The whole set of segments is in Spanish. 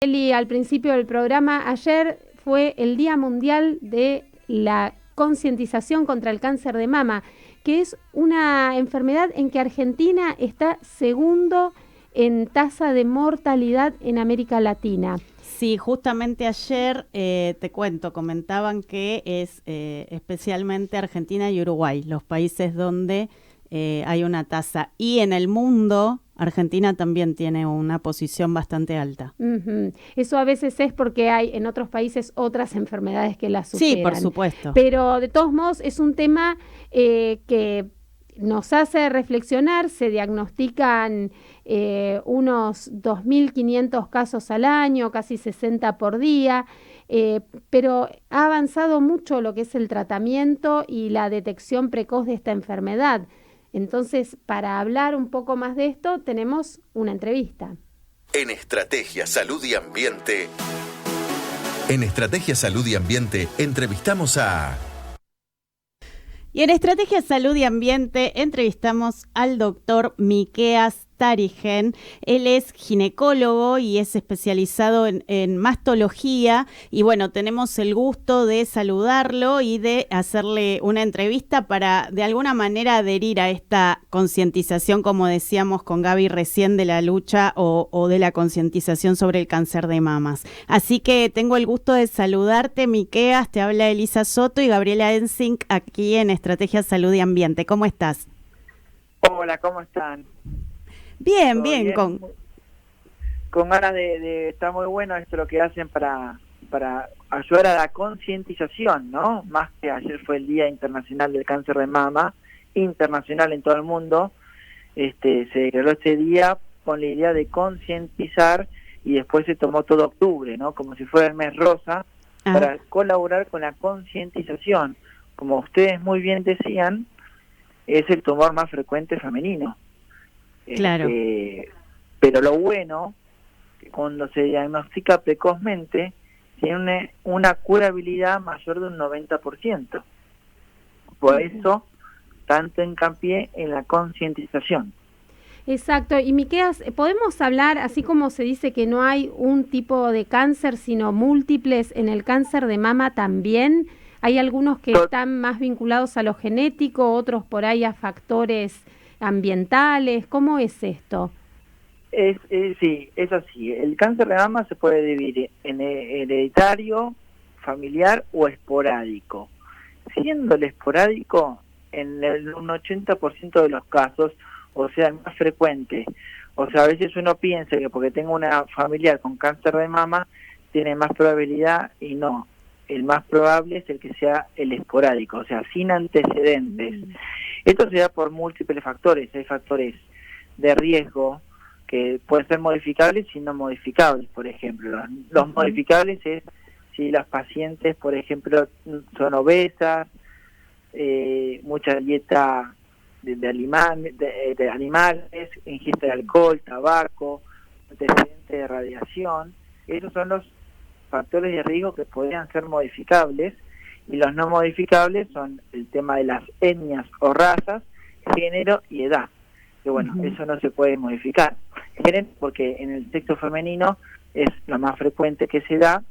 Eli, al principio del programa, ayer fue el Día Mundial de la Concientización contra el Cáncer de Mama, que es una enfermedad en que Argentina está segundo en tasa de mortalidad en América Latina. Sí, justamente ayer, te cuento, comentaban que es especialmente Argentina y Uruguay, los países donde hay una tasa. Y en el mundo, Argentina también tiene una posición bastante alta. Eso a veces es porque hay en otros países otras enfermedades que la superan. Sí, por supuesto. Pero de todos modos es un tema que nos hace reflexionar. Se diagnostican unos 2.500 casos al año, casi 60 por día, pero ha avanzado mucho lo que es el tratamiento y la detección precoz de esta enfermedad. Entonces, para hablar un poco más de esto, tenemos una entrevista. En Estrategia Salud y Ambiente. En Estrategia Salud y Ambiente entrevistamos a... Y en Estrategia Salud y Ambiente entrevistamos al doctor Miqueas Tarijen. Él es ginecólogo y es especializado en mastología. Y bueno, tenemos el gusto de saludarlo y de hacerle una entrevista para de alguna manera adherir a esta concientización, como decíamos con Gaby recién, de la lucha o de la concientización sobre el cáncer de mamas. Así que tengo el gusto de saludarte, Miqueas. Te habla Elisa Soto y Gabriela Ensink aquí en Estrategia Salud y Ambiente. ¿Cómo estás? Hola, ¿cómo están? Bien, bien. Con ganas de está muy bueno esto lo que hacen para ayudar a la concientización, ¿no? Más que ayer fue el Día Internacional del Cáncer de Mama, internacional en todo el mundo, se declaró este día con la idea de concientizar y después se tomó todo octubre, ¿no? Como si fuera el mes rosa, para colaborar con la concientización. Como ustedes muy bien decían, es el tumor más frecuente femenino. Claro. Pero lo bueno, que cuando se diagnostica precozmente, tiene una curabilidad mayor de un 90%. Por eso, tanto hincapié en la concientización. Exacto. Y Miqueas, ¿podemos hablar, así como se dice que no hay un tipo de cáncer, sino múltiples en el cáncer de mama también? Hay algunos que están más vinculados a lo genético, otros por ahí a factores ambientales. ¿Cómo es esto? Sí, es así. El cáncer de mama se puede dividir en hereditario, familiar o esporádico. Siendo el esporádico, en un 80% de los casos, o sea, el más frecuente. O sea, a veces uno piensa que porque tengo una familiar con cáncer de mama, tiene más probabilidad y no. El más probable es el que sea el esporádico, o sea, sin antecedentes. Esto se da por múltiples factores. Hay factores de riesgo que pueden ser modificables y no modificables, por ejemplo. Los modificables es si las pacientes, por ejemplo, son obesas, mucha dieta de animales, ingesta de alcohol, tabaco, antecedentes de radiación. Esos son los factores de riesgo que podrían ser modificables, y los no modificables son el tema de las etnias o razas, género y edad, que bueno, eso no se puede modificar. Género porque en el sexo femenino es lo más frecuente que se da,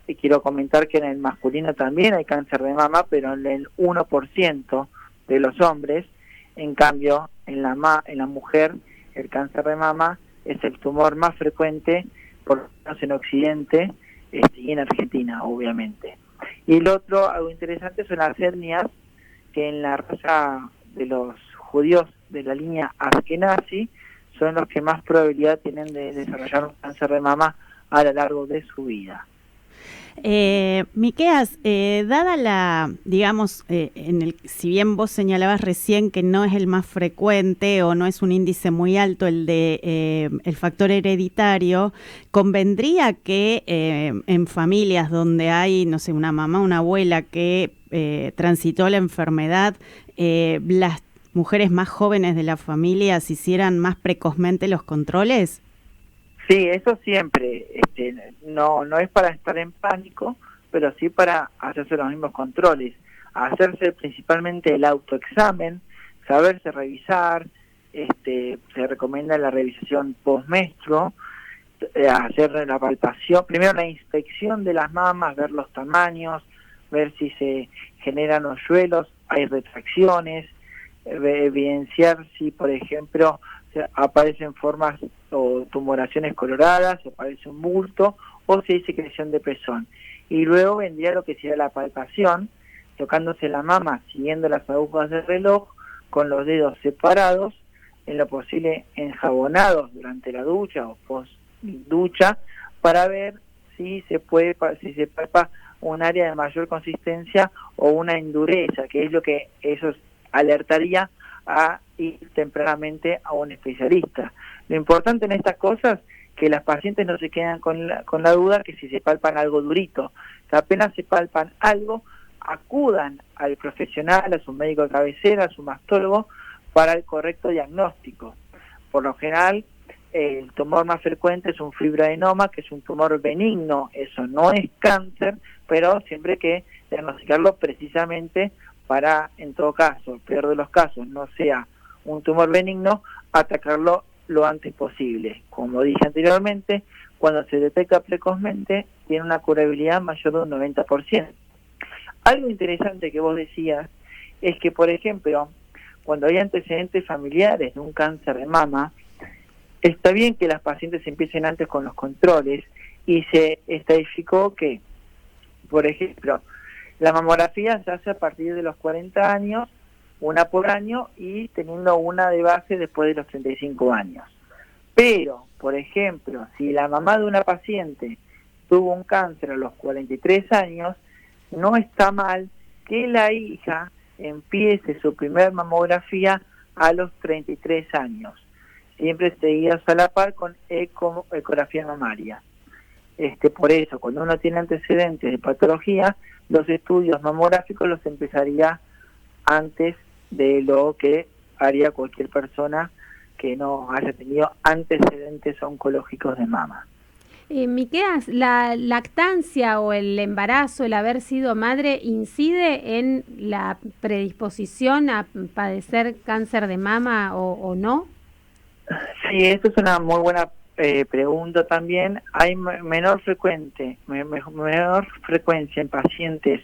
y quiero comentar que en el masculino también hay cáncer de mama, pero en el 1% de los hombres. En cambio, en la mujer, el cáncer de mama es el tumor más frecuente, por lo menos en Occidente, y en Argentina, obviamente. Y el otro, algo interesante, son las etnias, que en la raza de los judíos de la línea Ashkenazi son los que más probabilidad tienen de desarrollar un cáncer de mama a lo largo de su vida. Miqueas, dada la, digamos, si bien vos señalabas recién que no es el más frecuente o no es un índice muy alto el de el factor hereditario, convendría que en familias donde hay, no sé, una mamá, una abuela que transitó la enfermedad, las mujeres más jóvenes de la familia se hicieran más precozmente los controles. Sí, eso siempre, no es para estar en pánico, pero sí para hacerse los mismos controles, hacerse principalmente el autoexamen, saberse revisar, se recomienda la revisación postmenstruo, hacer la palpación, primero la inspección de las mamas, ver los tamaños, ver si se generan hoyuelos, hay retracciones, evidenciar si, por ejemplo, aparecen formas o tumoraciones coloradas, aparece un bulto o si hay secreción de pezón. Y luego vendría lo que sería la palpación, tocándose la mama, siguiendo las agujas del reloj, con los dedos separados, en lo posible enjabonados durante la ducha o post ducha, para ver si se palpa un área de mayor consistencia o una endureza, que es lo que eso alertaría a ir tempranamente a un especialista. Lo importante en estas cosas que las pacientes no se quedan con la duda que si se palpan algo durito, que apenas se palpan algo, acudan al profesional, a su médico de cabecera, a su mastólogo, para el correcto diagnóstico. Por lo general, el tumor más frecuente es un fibroadenoma, que es un tumor benigno, eso no es cáncer, pero siempre hay que diagnosticarlo precisamente para, en todo caso, el peor de los casos, no sea un tumor benigno, atacarlo lo antes posible. Como dije anteriormente, cuando se detecta precozmente, tiene una curabilidad mayor de un 90%. Algo interesante que vos decías es que, por ejemplo, cuando hay antecedentes familiares de un cáncer de mama, está bien que las pacientes empiecen antes con los controles y se estadificó que, por ejemplo, la mamografía se hace a partir de los 40 años, una por año, y teniendo una de base después de los 35 años. Pero, por ejemplo, si la mamá de una paciente tuvo un cáncer a los 43 años, no está mal que la hija empiece su primer mamografía a los 33 años, siempre seguidas a la par con ecografía mamaria. Por eso, cuando uno tiene antecedentes de patología, los estudios mamográficos los empezaría antes de lo que haría cualquier persona que no haya tenido antecedentes oncológicos de mama. Miqueas, ¿la lactancia o el embarazo, el haber sido madre, incide en la predisposición a padecer cáncer de mama o no? Sí, esto es una muy buena pregunta también. Hay menor frecuencia en pacientes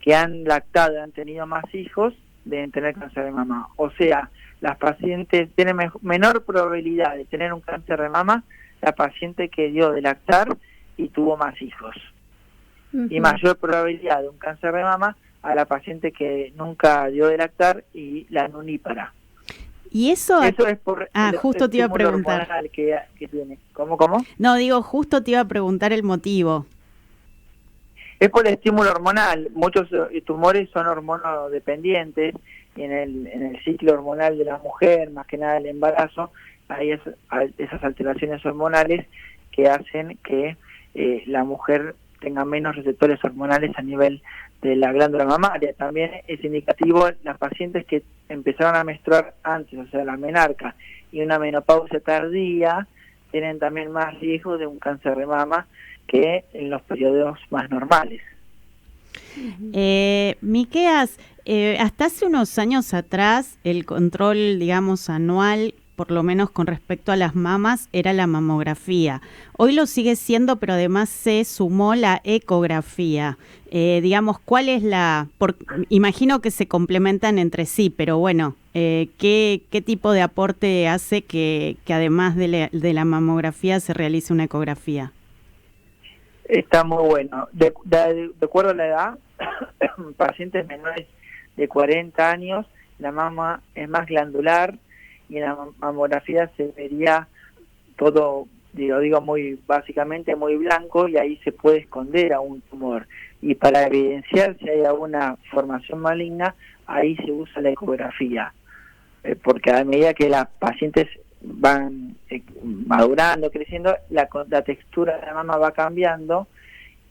que han lactado y han tenido más hijos de tener cáncer de mama. O sea, las pacientes tienen menor probabilidad de tener un cáncer de mama la paciente que dio de lactar y tuvo más hijos. Y mayor probabilidad de un cáncer de mama a la paciente que nunca dio de lactar y la nunípara. Y eso es por justo te iba a preguntar que tiene. ¿Cómo? No, digo, justo te iba a preguntar el motivo. Es por el estímulo hormonal. Muchos tumores son hormonodependientes y en el ciclo hormonal de la mujer, más que nada el embarazo, hay esas alteraciones hormonales que hacen que la mujer tenga menos receptores hormonales a nivel de la glándula mamaria. También es indicativo las pacientes que empezaron a menstruar antes, o sea, la menarca, y una menopausia tardía, tienen también más riesgo de un cáncer de mama que en los periodos más normales. Miqueas, hasta hace unos años atrás el control, digamos, anual, por lo menos con respecto a las mamas, era la mamografía. Hoy lo sigue siendo, pero además se sumó la ecografía. Digamos, ¿cuál es imagino que se complementan entre sí, pero bueno, ¿qué tipo de aporte hace que además de la mamografía se realice una ecografía? Está muy bueno. De acuerdo a la edad, pacientes menores de 40 años, la mama es más glandular, y en la mamografía se vería todo, digo muy básicamente, muy blanco, y ahí se puede esconder a un tumor. Y para evidenciar si hay alguna formación maligna, ahí se usa la ecografía. Porque a medida que las pacientes van madurando, creciendo, la textura de la mama va cambiando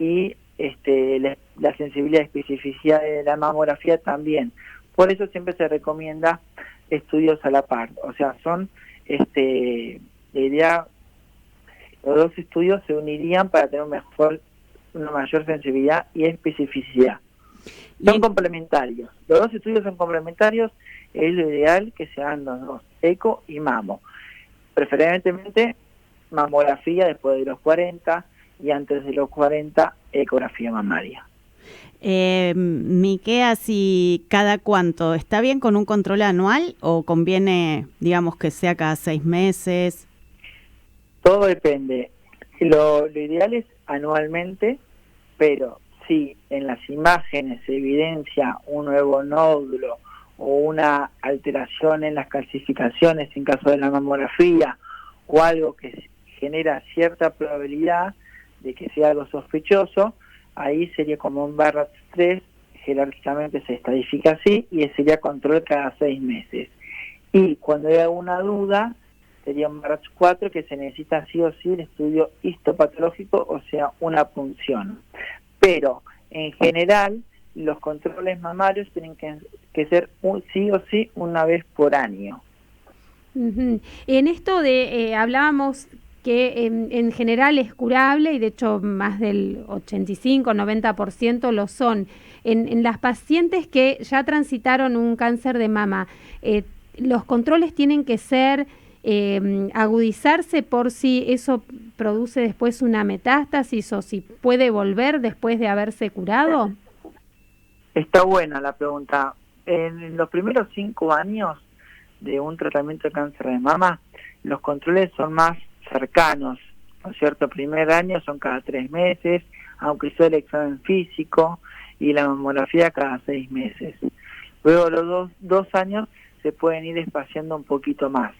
y la sensibilidad y especificidad de la mamografía también. Por eso siempre se recomienda estudios a la par, o sea, son la idea, los dos estudios se unirían para tener una mayor sensibilidad y especificidad. Son complementarios, los dos estudios son complementarios, es lo ideal que se hagan los dos, eco y mamo. Preferentemente mamografía después de los 40 y antes de los 40, ecografía mamaria. Miqueas, ¿y cada cuánto? ¿Está bien con un control anual o conviene, digamos, que sea cada 6 meses? Todo depende. Lo ideal es anualmente, pero si en las imágenes se evidencia un nuevo nódulo o una alteración en las calcificaciones en caso de la mamografía o algo que genera cierta probabilidad de que sea algo sospechoso, ahí sería como un Barrats 3, jerárquicamente se estadifica así, y sería control cada 6 meses. Y cuando hay alguna duda, sería un Barrats 4, que se necesita sí o sí el estudio histopatológico, o sea, una punción. Pero, en general, los controles mamarios tienen que ser sí o sí una vez por año. Uh-huh. En esto de, hablábamos que en general es curable y de hecho más del 85-90% lo son. En las pacientes que ya transitaron un cáncer de mama, los controles tienen que ser agudizarse por si eso produce después una metástasis o si puede volver después de haberse curado. Está buena la pregunta. En los primeros 5 años de un tratamiento de cáncer de mama, los controles son más cercanos, ¿no es cierto? El primer año son cada 3 meses, aunque sea el examen físico, y la mamografía cada 6 meses. Luego los 2 años se pueden ir espaciando un poquito más.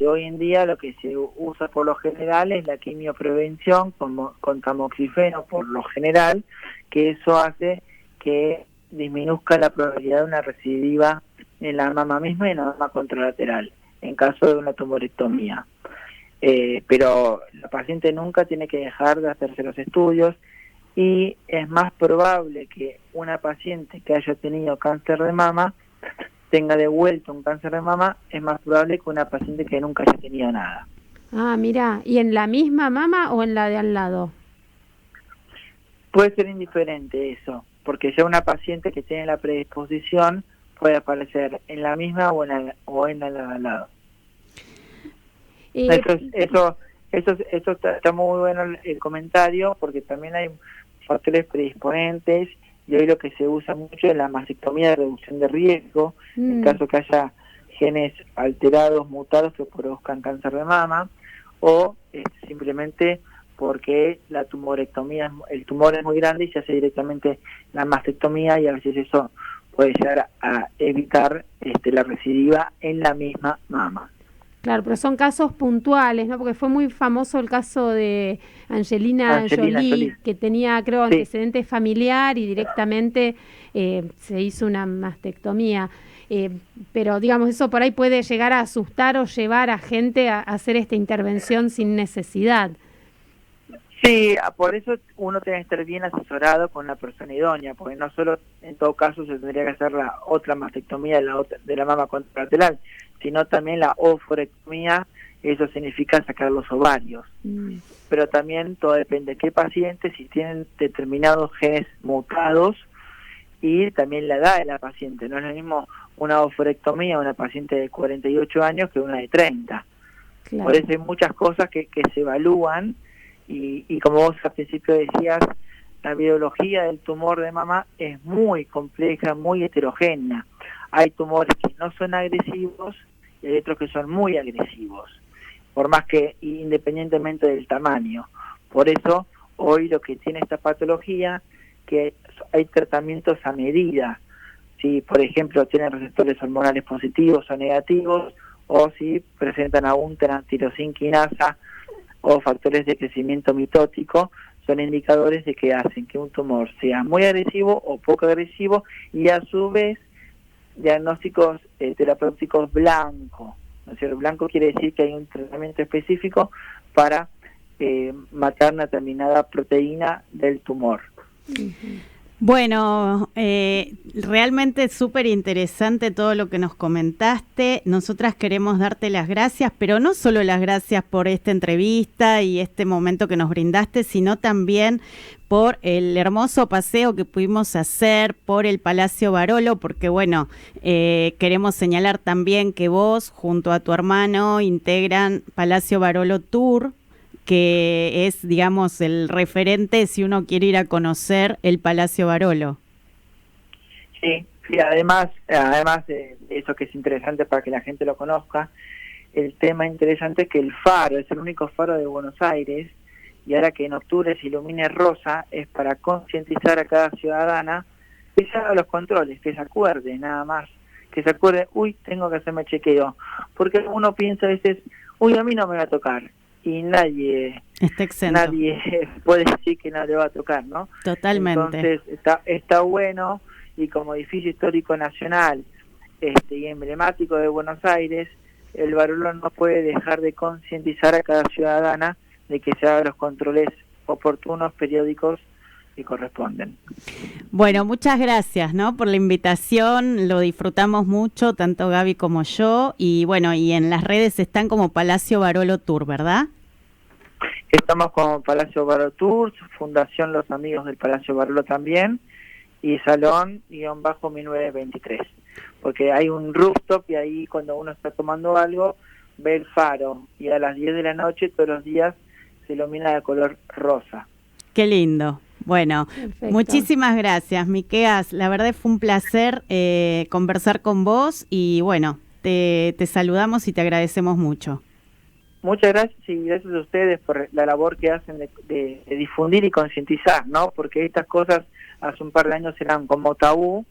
Hoy en día lo que se usa por lo general es la quimioprevención con tamoxifeno por lo general, que eso hace que disminuzca la probabilidad de una recidiva en la mama misma y en la mama contralateral, en caso de una tumorectomía. Pero la paciente nunca tiene que dejar de hacerse los estudios y es más probable que una paciente que haya tenido cáncer de mama tenga de vuelta un cáncer de mama, es más probable que una paciente que nunca haya tenido nada. Ah, mira, ¿y en la misma mama o en la de al lado? Puede ser indiferente eso, porque ya una paciente que tiene la predisposición puede aparecer en la misma o en la de al lado. Eso está muy bueno el comentario, porque también hay factores predisponentes y hoy lo que se usa mucho es la mastectomía de reducción de riesgo, en caso que haya genes alterados, mutados que produzcan cáncer de mama, o simplemente porque la tumorectomía, el tumor es muy grande y se hace directamente la mastectomía y a veces eso puede llegar a evitar la recidiva en la misma mama. Claro, pero son casos puntuales, ¿no? Porque fue muy famoso el caso de Angelina Jolie, que tenía, creo, antecedente familiar y directamente se hizo una mastectomía. Pero, digamos, eso por ahí puede llegar a asustar o llevar a gente a hacer esta intervención sin necesidad. Sí, por eso uno tiene que estar bien asesorado con la persona idónea, porque no solo en todo caso se tendría que hacer la otra mastectomía de la mama contralateral, sino también la oophorectomía, eso significa sacar los ovarios. Pero también todo depende de qué paciente, si tienen determinados genes mutados y también la edad de la paciente. No es lo mismo una oophorectomía de una paciente de 48 años que una de 30. Claro. Por eso hay muchas cosas que se evalúan y como vos al principio decías, la biología del tumor de mama es muy compleja, muy heterogénea. Hay tumores que no son agresivos y hay otros que son muy agresivos, por más que independientemente del tamaño. Por eso hoy lo que tiene esta patología, que hay tratamientos a medida. Si por ejemplo tienen receptores hormonales positivos o negativos, o si presentan aún tirosin quinasa o factores de crecimiento mitótico, son indicadores de que hacen que un tumor sea muy agresivo o poco agresivo, y a su vez diagnósticos terapéuticos blanco, ¿no es cierto? Blanco quiere decir que hay un tratamiento específico para matar una determinada proteína del tumor. Bueno, realmente súper interesante todo lo que nos comentaste. Nosotras queremos darte las gracias, pero no solo las gracias por esta entrevista y este momento que nos brindaste, sino también por el hermoso paseo que pudimos hacer por el Palacio Barolo, porque bueno, queremos señalar también que vos junto a tu hermano integran Palacio Barolo Tour, que es, digamos, el referente si uno quiere ir a conocer el Palacio Barolo. Sí, además de eso que es interesante para que la gente lo conozca, el tema interesante es que el faro es el único faro de Buenos Aires, y ahora que en octubre se ilumine rosa, es para concientizar a cada ciudadana que se haga los controles, que se acuerde nada más, que se acuerde, tengo que hacerme chequeo, porque uno piensa a veces, a mí no me va a tocar, y nadie puede decir que no le va a tocar, ¿no? Totalmente. Entonces está bueno, y como edificio histórico nacional y emblemático de Buenos Aires, el Barolo no puede dejar de concientizar a cada ciudadana de que se hagan los controles oportunos, periódicos que corresponden. Bueno, muchas gracias, ¿no?, por la invitación, lo disfrutamos mucho, tanto Gaby como yo, y bueno, y en las redes están como Palacio Barolo Tour, ¿verdad? Estamos como Palacio Barolo Tour, Fundación Los Amigos del Palacio Barolo también, y Salón-1923, porque hay un rooftop y ahí cuando uno está tomando algo, ve el faro, y a las 10 de la noche todos los días se ilumina de color rosa. Qué lindo. Bueno, perfecto. Muchísimas gracias, Miqueas. La verdad fue un placer conversar con vos y bueno, te saludamos y te agradecemos mucho. Muchas gracias y gracias a ustedes por la labor que hacen de difundir y concientizar, ¿no? Porque estas cosas hace un par de años eran como tabú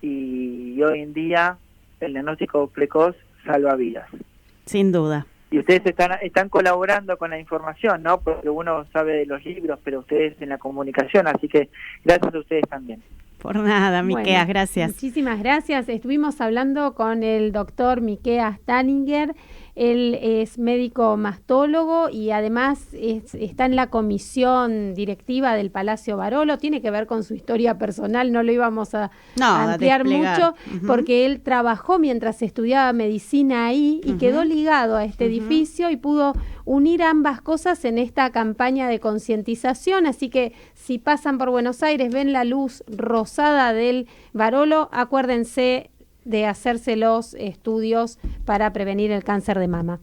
y hoy en día el diagnóstico precoz salva vidas. Sin duda. Y ustedes están colaborando con la información, ¿no? Porque uno sabe de los libros, pero ustedes en la comunicación, así que gracias a ustedes también. Por nada, Miqueas, gracias. Muchísimas gracias. Estuvimos hablando con el doctor Miqueas Staringer. Él es médico mastólogo y además está en la comisión directiva del Palacio Barolo. Tiene que ver con su historia personal, no lo íbamos a ampliar mucho, porque él trabajó mientras estudiaba medicina ahí y quedó ligado a este edificio y pudo unir ambas cosas en esta campaña de concientización. Así que si pasan por Buenos Aires, ven la luz rosada del Barolo, acuérdense de hacerse los estudios para prevenir el cáncer de mama.